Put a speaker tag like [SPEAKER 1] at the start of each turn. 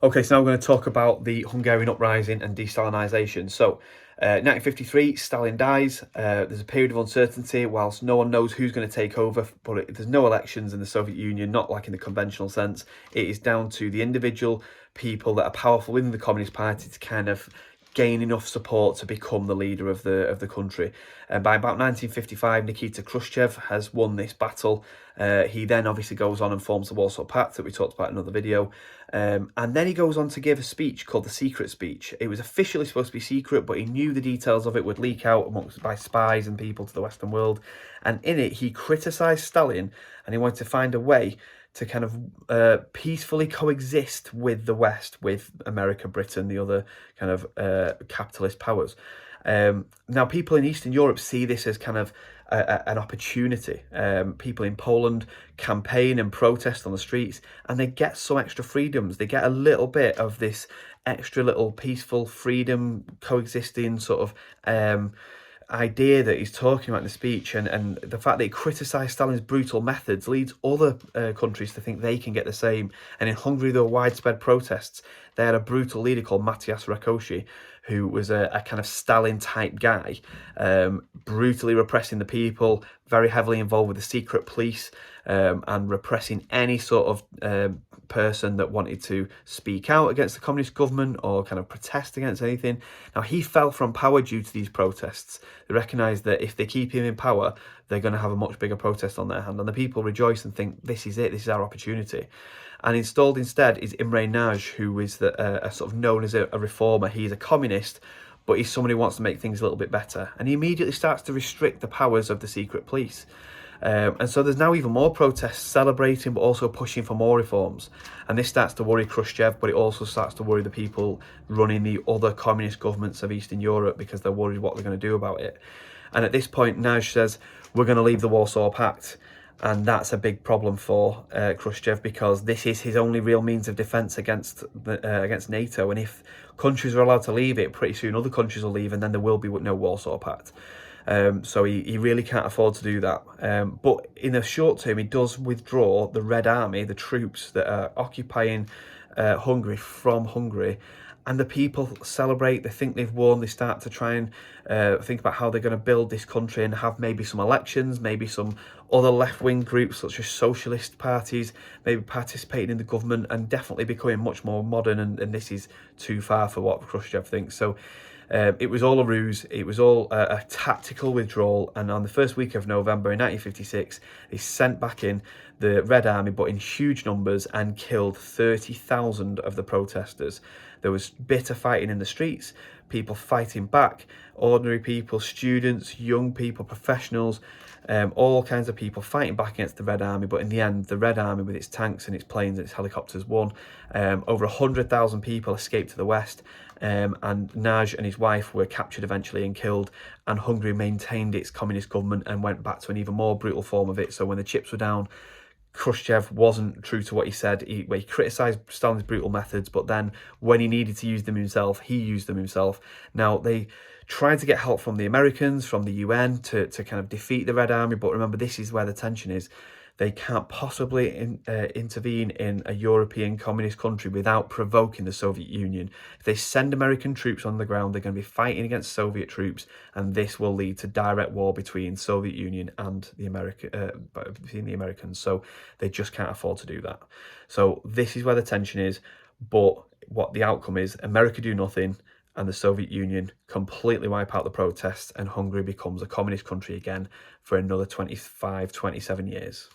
[SPEAKER 1] Okay, so now we're going to talk about the Hungarian uprising and de-Stalinisation. So, 1953, Stalin dies. There's a period of uncertainty whilst no one knows who's going to take over, but there's no elections in the Soviet Union, not like in the conventional sense. It is down to the individual people that are powerful within the Communist Party to kind of gain enough support to become the leader of the country. And by about 1955, Nikita Khrushchev has won this battle. He then obviously goes on and forms the Warsaw Pact that we talked about in another video. And then he goes on to give a speech called the Secret Speech. It was officially supposed to be secret, but he knew the details of it would leak out by spies and people to the Western world. And in it, he criticised Stalin, and he wanted to find a way to kind of peacefully coexist with the West, with America, Britain, the other kind of capitalist powers. Now, people in Eastern Europe see this as kind of an opportunity. People in Poland campaign and protest on the streets, and they get some extra freedoms. They get a little bit of this extra little peaceful freedom coexisting sort of idea that he's talking about in the speech, and the fact that he criticised Stalin's brutal methods leads other countries to think they can get the same. And in Hungary, there were widespread protests. They had a brutal leader called Matthias Rakosi, who was a kind of Stalin-type guy, brutally repressing the people, very heavily involved with the secret police, and repressing any sort of person that wanted to speak out against the communist government or kind of protest against anything. Now, he fell from power due to these protests. They recognised that if they keep him in power, they're going to have a much bigger protest on their hand. And the people rejoice and think, this is it, this is our opportunity. And installed instead is Imre Nagy, who is a sort of known as a reformer. He's a communist, but he's someone who wants to make things a little bit better. And he immediately starts to restrict the powers of the secret police. And so there's now even more protests celebrating, but also pushing for more reforms. And this starts to worry Khrushchev, but it also starts to worry the people running the other communist governments of Eastern Europe, because they're worried what they're going to do about it. And at this point, Nagy says, we're going to leave the Warsaw Pact. And that's a big problem for Khrushchev, because this is his only real means of defence against NATO. And if countries are allowed to leave it, pretty soon other countries will leave, and then there will be no Warsaw Pact. So he really can't afford to do that. But in the short term, he does withdraw the Red Army, the troops that are occupying Hungary, from Hungary. And the people celebrate, they think they've won, they start to try and think about how they're going to build this country and have maybe some elections, maybe some other left-wing groups such as socialist parties, maybe participating in the government and definitely becoming much more modern. And this is too far for what Khrushchev thinks. So it was all a ruse, it was all a tactical withdrawal. And on the first week of November in 1956, they sent back in the Red Army, but in huge numbers, and killed 30,000 of the protesters. There was bitter fighting in the streets, people fighting back, ordinary people, students, young people, professionals, all kinds of people fighting back against the Red Army. But in the end, the Red Army, with its tanks and its planes and its helicopters, won. Over 100,000 people escaped to the west, and Nagy and his wife were captured eventually and killed, and Hungary maintained its communist government and went back to an even more brutal form of it. So when the chips were down, Khrushchev wasn't true to what he said. He criticised Stalin's brutal methods, but then when he needed to use them himself, he used them himself. Now, they tried to get help from the Americans, from the UN, to kind of defeat the Red Army, but remember, this is where the tension is. They can't possibly intervene in a European communist country without provoking the Soviet Union. If they send American troops on the ground, they're going to be fighting against Soviet troops, and this will lead to direct war between Soviet Union and between the Americans. So they just can't afford to do that. So this is where the tension is. But what the outcome is, America do nothing, and the Soviet Union completely wipe out the protests, and Hungary becomes a communist country again for another 25, 27 years.